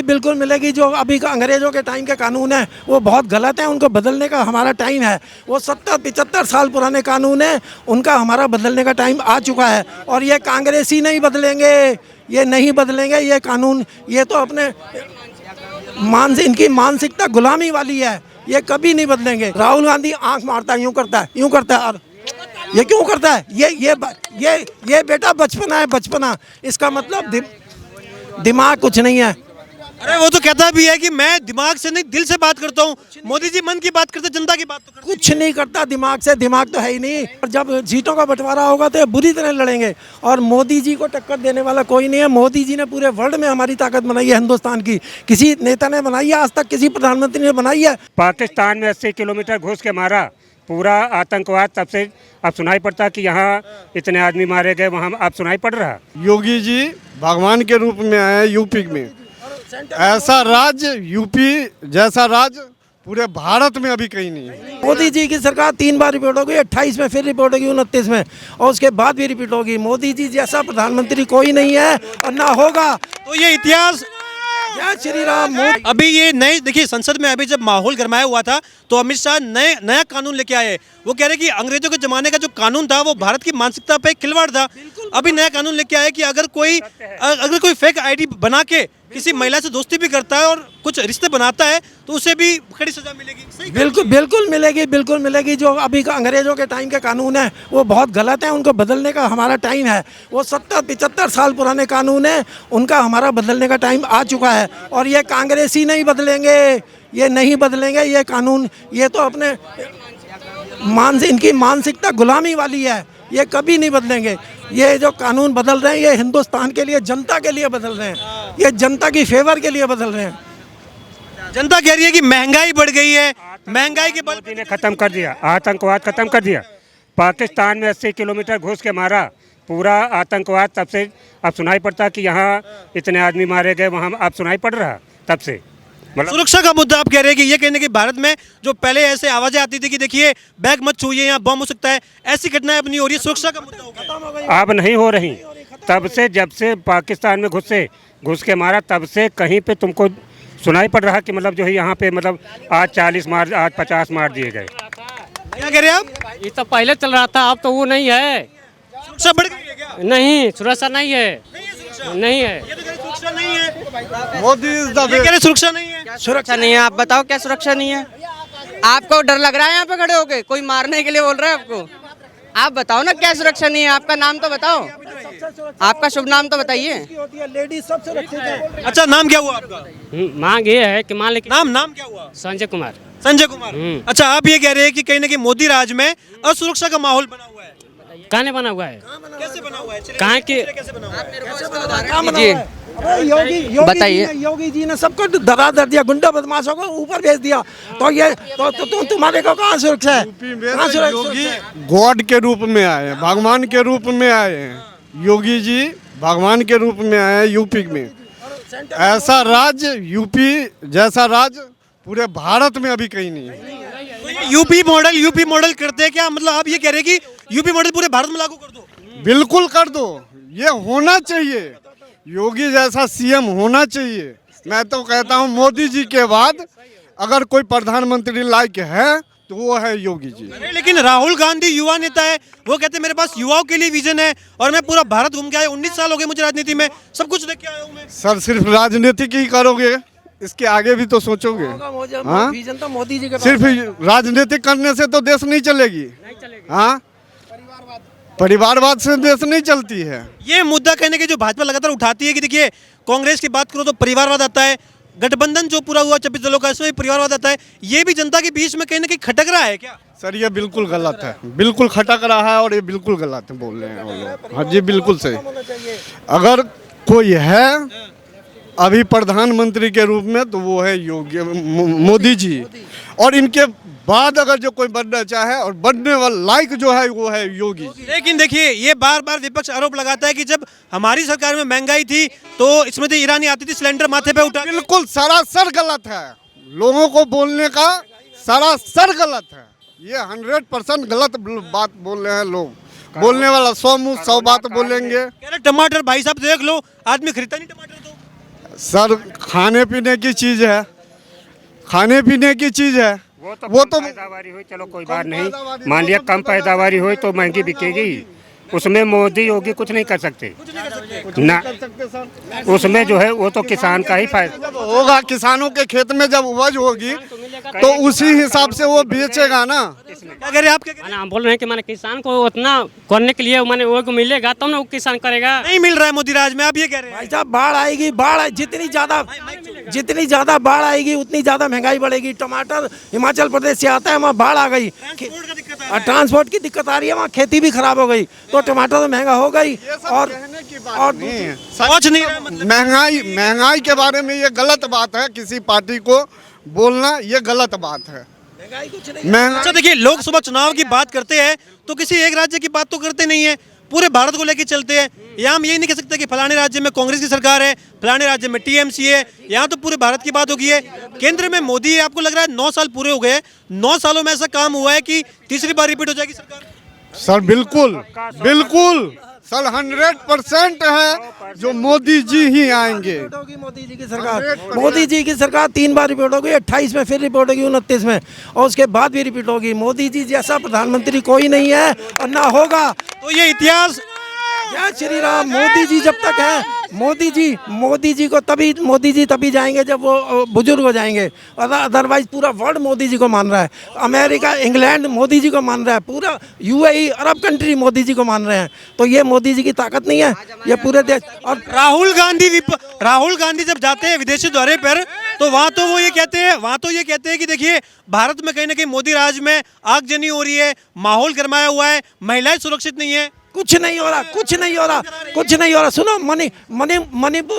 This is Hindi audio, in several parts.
बिल्कुल मिलेगी। जो अभी का अंग्रेज़ों के टाइम के कानून है वो बहुत गलत है, उनको बदलने का हमारा टाइम है। वो 70-75 साल पुराने कानून है, उनका हमारा बदलने का टाइम आ चुका है। और ये कांग्रेसी नहीं बदलेंगे, ये नहीं बदलेंगे ये कानून। ये तो अपने इनकी मानसिकता गुलामी वाली है, ये कभी नहीं बदलेंगे। राहुल गांधी आंख मारता है, यूँ करता है, यूँ करता है। और ये क्यों करता है? ये बेटा बचपना है, बचपना। इसका मतलब दिमाग कुछ नहीं है। अरे वो तो कहता भी है कि मैं दिमाग से नहीं दिल से बात करता हूँ। मोदी जी मन की बात करते, जनता की बात तो करते कुछ नहीं करता दिमाग से, दिमाग तो है ही नहीं। और जब सीटों का बंटवारा होगा तो ये बुरी तरह लड़ेंगे। और मोदी जी को टक्कर देने वाला कोई नहीं है। मोदी जी ने पूरे वर्ल्ड में हमारी ताकत बनाई है, हिंदुस्तान की। किसी नेता ने बनाई है आज तक? किसी प्रधानमंत्री ने बनाई है? पाकिस्तान में 80 किलोमीटर घुस के मारा पूरा आतंकवाद, तब से अब सुनाई पड़ता कि यहाँ इतने आदमी मारे गए, वहाँ अब सुनाई पड़ रहा। योगी जी भगवान के रूप में आए यूपी में। ऐसा राज्य, यूपी जैसा राज्य पूरे भारत में अभी कहीं नहीं है। मोदी जी की सरकार 3 बार रिपीट होगी, 28 में फिर रिपीट होगी, 29 में, और उसके बाद भी रिपीट होगी। मोदी जी जैसा प्रधानमंत्री कोई नहीं है और ना होगा। तो ये इतिहास। जय श्री राम। अभी ये नए देखिए, संसद में अभी जब माहौल गरमाया हुआ था तो अमित शाह नया कानून लेके आए। वो कह रहे कि अंग्रेजों के जमाने का जो कानून था वो भारत की मानसिकता पे खिलवाड़ था। अभी नया कानून लेके आए कि अगर कोई फेक आईडी बना के किसी महिला से दोस्ती भी करता है और कुछ रिश्ते बनाता है तो उसे भी कड़ी सजा मिलेगी। सही? बिल्कुल मिलेगी, बिल्कुल मिलेगी। जो अभी का अंग्रेज़ों के टाइम के कानून है वो बहुत गलत है, उनको बदलने का हमारा टाइम है। वो 70-75 साल पुराने कानून है, उनका हमारा बदलने का टाइम आ चुका है। और ये कांग्रेसी नहीं बदलेंगे, ये नहीं बदलेंगे ये कानून। ये तो अपने इनकी मानसिकता गुलामी वाली है, ये कभी नहीं बदलेंगे। ये जो कानून बदल रहे हैं ये हिंदुस्तान के लिए, जनता के लिए बदल रहे हैं। ये जनता की फेवर के लिए बदल रहे हैं। जनता कह रही है कि महंगाई बढ़ गई है, महंगाई के बल मोदी ने खत्म कर दिया, आतंकवाद खत्म कर दिया। पाकिस्तान में 80 किलोमीटर घुस के मारा पूरा आतंकवाद, तब से अब सुनाई पड़ता कि यहाँ इतने आदमी मारे गए, वहाँ अब सुनाई पड़ रहा। तब से सुरक्षा का मुद्दा आप कह रहे हैं कि ये कहने कि भारत में जो पहले ऐसे आवाजें आती थी कि देखिए बैग मत छूइए, यहाँ बम हो सकता है, ऐसी घटनाएं अब नहीं हो रही, सुरक्षा का मुद्दा हो गया। अब नहीं हो रही। तब से जब से पाकिस्तान में घुस के मारा, तब से कहीं पे तुमको सुनाई पड़ रहा कि मतलब जो है यहाँ पे मतलब आज 40 मार, आज 50 मार दिए गए। क्या कह रहे हैं आप? ये तो पहले चल रहा था, अब तो वो नहीं है। सुरक्षा बढ़ गई है क्या? नहीं, सुरक्षा नहीं है, नहीं है। ये तो कह रहे सुरक्षा नहीं है। मोदी ये कह रहे सुरक्षा नहीं है। सुरक्षा नहीं है। आप बताओ क्या सुरक्षा नहीं है? आपको डर लग रहा है यहाँ पे खड़े होके? कोई मारने के लिए बोल रहा है आपको? आप बताओ ना क्या सुरक्षा नहीं है? आपका नाम तो बताओ, आपका शुभ नाम तो बताइए। लेडीज सब सुरक्षित है। अच्छा, नाम क्या हुआ आपका? मांग ये है कि मान लेकिन नाम क्या हुआ? संजय कुमार। संजय कुमार। अच्छा, आप ये कह रहे हैं कि कहीं ना कहीं मोदी राज में असुरक्षा का माहौल बना हुआ है। कहने बना हुआ है, कैसे बना हुआ है? कहाँ के कैसे बना हुआ है? जी बताइए। योगी जी ने सबको धरा धर दिया, गुंडा बदमाशों को ऊपर भेज दिया। तो ये तो तुम्हारे को कहाँ सुरक्षा है? कहाँ योगी गॉड के रूप में आए हैं, भगवान के रूप में आए हैं। योगी जी भगवान के रूप में आए हैं यूपी में। ऐसा राज्य, यूपी जैसा राज्य पूरे भारत में अभी कहीं नहीं है। यूपी मॉडल करते हैं क्या? मतलब आप ये कह रहे हैं कि यूपी मॉडल पूरे भारत में लागू कर दो? बिल्कुल कर दो, ये होना चाहिए। योगी जैसा सीएम होना चाहिए। मैं तो कहता हूँ मोदी जी के बाद अगर कोई प्रधानमंत्री लायक है तो वो है योगी जी। अरे लेकिन राहुल गांधी युवा नेता है, वो कहते हैं मेरे पास युवाओं के लिए विजन है और मैं पूरा भारत घूम के आया, 19 साल हो गए मुझे राजनीति में, सब कुछ देख के आया हूँ मैं। सर सिर्फ राजनीतिक ही करोगे, इसके आगे भी तो सोचोगे। हाँ, विजन तो मोदी जी का सिर्फ राजनीतिक करने से तो देश नहीं चलेगी। हाँ, परिवारवाद से देश नहीं चलती है। ये मुद्दा कहने के जो भाजपा लगातार उठाती है कि देखिए कांग्रेस की बात करो तो परिवारवाद आता है, गठबंधन जो पूरा हुआ 26 दलों का इसमें परिवारवाद आता है, ये भी जनता के बीच में कहीं ना कहीं खटक रहा है क्या? सर ये बिल्कुल गलत है, बिल्कुल खटक रहा है और ये बिल्कुल गलत है बोल रहे हैं वो लोग। हाँ जी बिल्कुल सही। अगर कोई है अभी प्रधानमंत्री के रूप में तो वो है योगी मोदी जी, और इनके बाद अगर जो कोई बनना चाहे और बनने वाला लायक जो है वो है योगी जी। लेकिन देखिए ये बार बार विपक्ष आरोप लगाता है कि जब हमारी सरकार में महंगाई थी तो स्मृति ईरानी आती थी सिलेंडर माथे पे उठा। बिल्कुल सरासर गलत है, लोगों को बोलने का सरासर गलत है। ये 100% गलत बात बोल रहे हैं लोग। बोलने वाला 100 मुँह 100 बात बोलेंगे। टमाटर भाई साहब देख लो, आदमी खरीदता नहीं टमाटर तो। सर खाने पीने की चीज़ है, खाने पीने की चीज़ है। वो तो पैदावारी हुई, चलो कोई बात नहीं, मान लिया कम पैदावारी हुई तो महंगी बिकेगी, उसमें मोदी योगी कुछ नहीं कर सकते ना, उसमें जो है वो तो किसान का ही फायदा जब होगा, किसानों के खेत में जब उपज होगी तो उसी हिसाब से वो बेचेगा ना। क्या कह रहे हैं आप, क्या कह रहे माने हम बोल रहे हैं कि माने किसान को उतना करने के लिए माने वो को मिलेगा तब ना वो किसान करेगा। हैं? नहीं मिल रहा है मोदी राज में, आप ये कह रहे हैं। भाई साहब बाढ़ आएगी, जितनी ज़्यादा बाढ़ आएगी उतनी ज़्यादा महंगाई बढ़ेगी। टमाटर हिमाचल प्रदेश से आता है, वहाँ बाढ़ आ गई, ट्रांसपोर्ट की दिक्कत आ रही है, वहाँ खेती भी खराब हो गई, तो टमाटर तो महंगा हो गई। और पहुंच नहीं रहा है मतलब। महंगाई के बारे में ये गलत बात है, किसी पार्टी को बोलना ये गलत बात है। महंगाई अच्छा देखिए, लोकसभा चुनाव की बात करते हैं तो किसी एक राज्य की बात तो करते नहीं है, पूरे भारत को लेकर चलते हैं। यहाँ हम यही नहीं कह सकते कि फलाने राज्य में कांग्रेस की सरकार है, फलाने राज्य में टीएमसी है, यहाँ तो पूरे भारत की बात होगी है। केंद्र में मोदी है, आपको लग रहा है 9 साल पूरे हो गए, 9 सालों में ऐसा काम हुआ है कि तीसरी बार रिपीट हो जाएगी सरकार? सर बिल्कुल सर 100% है जो मोदी जी ही आएंगे। होगी मोदी जी की सरकार, मोदी जी की सरकार 3 बार रिपोर्ट होगी, 28 में फिर रिपोर्ट होगी, 29 में, और उसके बाद भी रिपीट होगी। मोदी जी जैसा प्रधानमंत्री कोई नहीं है और ना होगा। तो ये इतिहास, जय श्री राम। मोदी जी जब तक है, मोदी जी को तभी जाएंगे जब वो बुजुर्ग हो जाएंगे, अदरवाइज पूरा वर्ल्ड मोदी जी को मान रहा है। अमेरिका, इंग्लैंड मोदी जी को मान रहा है, पूरा UAE, Arab country Modi ji को मान रहे हैं। तो ये मोदी जी की ताकत नहीं है, ये पूरे देश। और राहुल गांधी जब जाते हैं विदेशी दौरे पर तो वहाँ तो ये कहते हैं कि देखिए भारत में कहीं ना कहीं मोदी राज में आगजनी हो रही है, माहौल गरमाया हुआ है, महिलाएं सुरक्षित नहीं है। कुछ नहीं हो रहा। सुनो,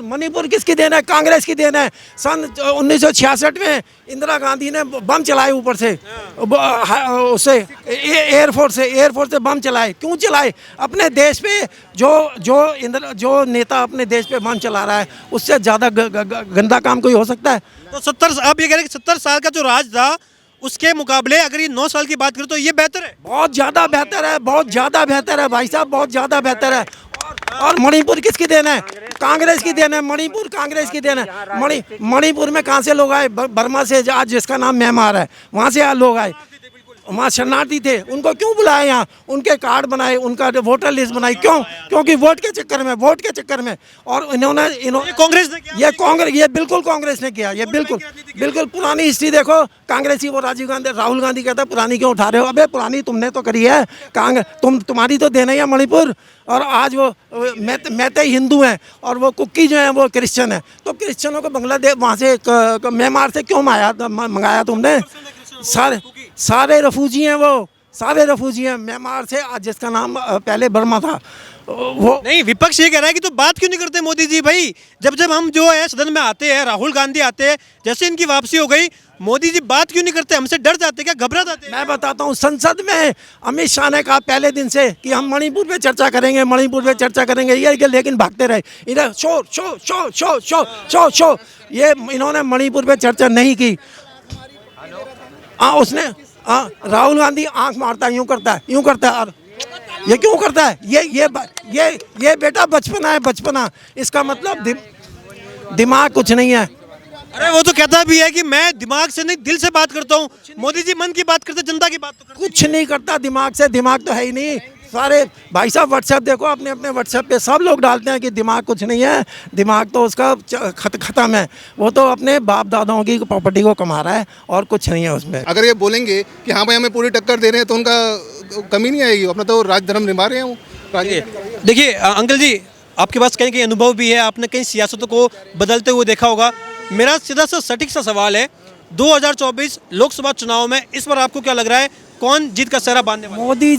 मणिपुर किसकी देन है? कांग्रेस की देन है। सन 1966 में इंदिरा गांधी ने बम चलाए ऊपर से, उससे एयरफोर्स से बम चलाए। क्यों चलाए? अपने देश पे जो नेता अपने देश पे बम चला रहा है, उससे ज़्यादा गंदा काम कोई हो सकता है? तो आप ये कह रहे हैं कि 70 साल का जो राज था उसके मुकाबले अगर ये 9 साल की बात करें तो ये बेहतर है, बहुत ज़्यादा बेहतर है भाई साहब, बहुत ज़्यादा बेहतर है। और मणिपुर किसकी देन है? कांग्रेस की देन है। मणिपुर कांग्रेस की देन है। मणिपुर में कहाँ से लोग आए? बर्मा से, आज जिसका नाम म्यांमार है, वहाँ से लोग आए, वहाँ शरणार्थी थे। उनको क्यों बुलाया यहाँ? उनके कार्ड बनाए, उनका वोटर लिस्ट बनाई। क्यों? क्योंकि वोट के चक्कर में। और इन्होंने कांग्रेस ने किया? ये बिल्कुल कांग्रेस ने किया। ये बिल्कुल पुरानी हिस्ट्री देखो। कांग्रेसी वो राहुल गांधी कहता है पुरानी क्यों उठा रहे हो? अबे पुरानी तुमने तो करी है, तुम्हारी तो देना ही है मणिपुर। और आज वो मैते हिंदू हैं और वो कुकी जो हैं वो क्रिश्चियन है। तो क्रिश्चियनों को बांग्लादेश वहाँ से म्यांमार से क्यों मंगाया तुमने? सारे रफूजी हैं, वो सारे रफूजी हैं म्यांमार से, आज जिसका नाम पहले बर्मा था वो। नहीं, विपक्ष ये कह रहा है कि तो बात क्यों नहीं करते मोदी जी? भाई जब हम जो है सदन में आते हैं, राहुल गांधी आते हैं, जैसे इनकी वापसी हो गई, मोदी जी बात क्यों नहीं करते? हमसे डर जाते क्या, घबरा जाते हैं? मैं बताता हूँ, संसद में अमित शाह ने कहा पहले दिन से कि हम मणिपुर पे चर्चा करेंगे, ये लेकिन भागते रहे। इधर शो ये इन्होंने मणिपुर पे चर्चा नहीं की। राहुल गांधी आंख मारता है, यूं करता है। और ये क्यों करता है? ये बेटा बचपना। इसका मतलब दिमाग कुछ नहीं है। अरे वो तो कहता भी है कि मैं दिमाग से नहीं दिल से बात करता हूँ। मोदी जी मन की बात करते, जनता की बात तो करते। कुछ नहीं करता दिमाग से, दिमाग तो है ही नहीं। सारे भाई साहब व्हाट्सएप देखो, अपने व्हाट्सएप पे सब लोग डालते हैं कि दिमाग कुछ नहीं है, दिमाग तो उसका ख़त्म है। वो तो अपने बाप दादाओं की प्रॉपर्टी को कमा रहा है और कुछ नहीं है उसमें। अगर ये बोलेंगे कि हाँ भाई हमें पूरी टक्कर दे रहे हैं तो उनका कमी नहीं आएगी, अपना तो राज धर्म निभा रहे हैं वो। देखिए अंकल जी, आपके पास कहीं अनुभव भी है, आपने कई सियासतों को बदलते हुए देखा होगा। मेरा सीधा सा सटीक सा सवाल है, 2024 लोकसभा चुनाव में इस बार आपको क्या लग रहा है, कौन जीत का सेहरा बांधने वाला? मोदी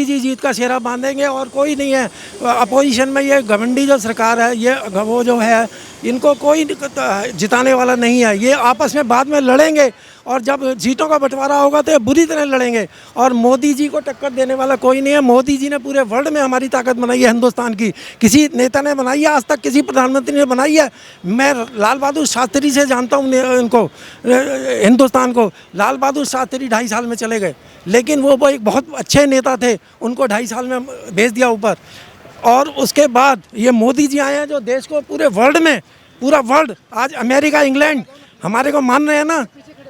जी जीत का सेहरा बांधेंगे और कोई नहीं है अपोजिशन में। ये घमंडी जो सरकार है, ये वो जो है, इनको कोई जिताने वाला नहीं है। ये आपस में बाद में लड़ेंगे और जब सीटों का बंटवारा होगा तो ये बुरी तरह लड़ेंगे। और मोदी जी को टक्कर देने वाला कोई नहीं है। मोदी जी ने पूरे वर्ल्ड में हमारी ताकत बनाई है, हिंदुस्तान की। किसी नेता ने बनाई है आज तक? किसी प्रधानमंत्री ने बनाई है? मैं लाल बहादुर शास्त्री से जानता हूँ इनको, हिंदुस्तान को। लाल बहादुर शास्त्री 2.5 साल में चले गए, लेकिन वो एक बहुत अच्छे नेता थे, उनको 2.5 साल में भेज दिया ऊपर। और उसके बाद ये मोदी जी आए हैं जो देश को पूरे वर्ल्ड में पूरा वर्ल्ड आज अमेरिका इंग्लैंड हमारे को मान रहे हैं ना,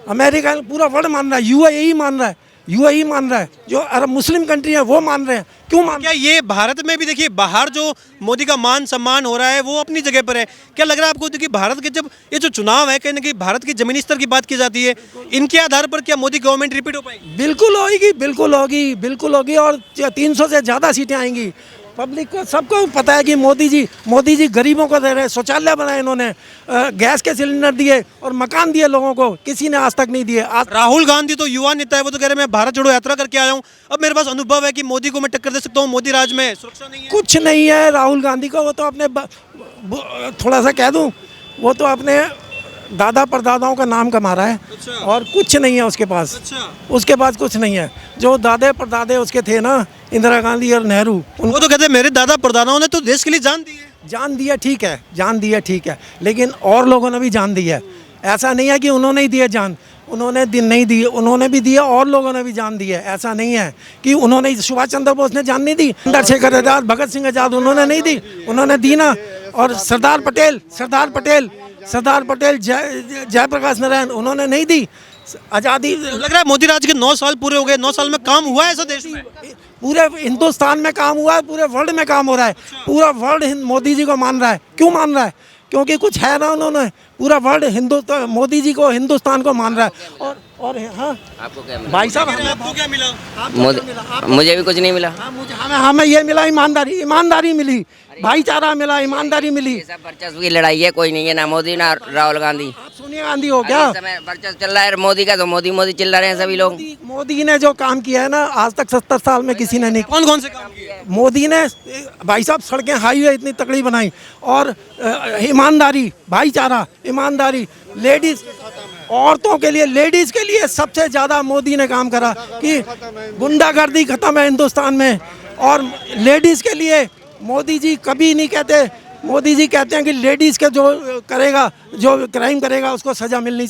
अमेरिका पूरा वर्ल्ड मान रहा है, यूएई मान रहा है, यूएई मान रहा है, जो अरब मुस्लिम कंट्री है वो मान रहे हैं। क्यों मान क्या ये भारत में भी देखिए बाहर जो मोदी का मान सम्मान हो रहा है वो अपनी जगह पर है, क्या लग रहा है आपको? देखिए भारत के जब ये जो चुनाव है कहीं ना कहीं भारत की जमीनी स्तर की बात की जाती है, इनके आधार पर क्या मोदी गवर्नमेंट रिपीट हो पाएगी? बिल्कुल होगी, बिल्कुल होगी, बिल्कुल होगी और 300 से ज़्यादा सीटें आएंगी। पब्लिक को सबको पता है कि मोदी जी गरीबों को दे रहे हैं, शौचालय बनाए इन्होंने, गैस के सिलेंडर दिए और मकान दिए लोगों को, किसी ने आज तक नहीं दिए। आज राहुल गांधी तो युवा नेता है, वो तो कह रहे हैं मैं भारत जोड़ो यात्रा करके आया हूँ, अब मेरे पास अनुभव है कि मोदी को मैं टक्कर दे सकता हूँ, मोदी राज में सुरक्षा नहीं है। कुछ नहीं है राहुल गांधी को, वो तो अपने थोड़ा सा कह दूं, वो तो अपने दादा परदादाओं का नाम कमा रहा है और कुछ नहीं है उसके पास। उसके पास कुछ नहीं है। जो दादे परदादे उसके थे ना, इंदिरा गांधी और नेहरू, वो तो कहते हैं मेरे दादा परदादाओं ने तो देश के लिए जान दी है। जान दिया ठीक है, जान दिया ठीक है, लेकिन और लोगों ने भी जान दी है। ऐसा नहीं है कि उन्होंने ही दिए जान, उन्होंने दिन नहीं दिए, उन्होंने भी दिया और लोगों ने भी जान दी है। ऐसा नहीं है कि उन्होंने, सुभाष चंद्र बोस ने जान नहीं दी, चंद्रशेखर आजाद, भगत सिंह आजाद उन्होंने नहीं दी, उन्होंने दी ना। और सरदार पटेल, जयप्रकाश नारायण उन्होंने नहीं दी आज़ादी। लग रहा है मोदी राज के 9 साल पूरे हो गए, 9 साल में काम हुआ है ऐसा देश में? पूरे हिंदुस्तान में काम हुआ है, पूरे वर्ल्ड में काम हो रहा है। पूरा वर्ल्ड मोदी जी को मान रहा है। क्यों मान रहा है? क्योंकि कुछ है ना, उन्होंने पूरा वर्ल्ड हिंदुस्तान, मोदी जी को, हिंदुस्तान को मान रहा है। और हाँ आपको क्या मिला? भाई साहब आपको क्या मिला? मुझे भी कुछ नहीं मिला। हमें ये मिला, ईमानदारी मिली, भाईचारा मिला, ईमानदारी मिली। ये सब वर्चस्व की लड़ाई है, कोई नहीं है, ना मोदी ना राहुल गांधी। आप सोनिया गांधी हो क्या? इस समय वर्चस्व चल रहा है मोदी का, तो मोदी चिल्ला रहे हैं सभी लोग। मोदी ने जो काम किया है ना, आज तक 70 साल में किसी ने नहीं। कौन कौन से काम किए? मोदी ने भाई साहब सड़कें, हाईवे इतनी तकड़ी बनाई, और ईमानदारी, भाईचारा, ईमानदारी, लेडीज, औरतों के लिए, लेडीज के लिए सबसे ज़्यादा मोदी ने काम करा कि गुंडागर्दी खत्म है हिंदुस्तान में। और लेडीज़ के लिए मोदी जी कभी नहीं कहते, मोदी जी कहते हैं कि लेडीज़ के जो करेगा, जो क्राइम करेगा उसको सज़ा मिलनी चाहिए।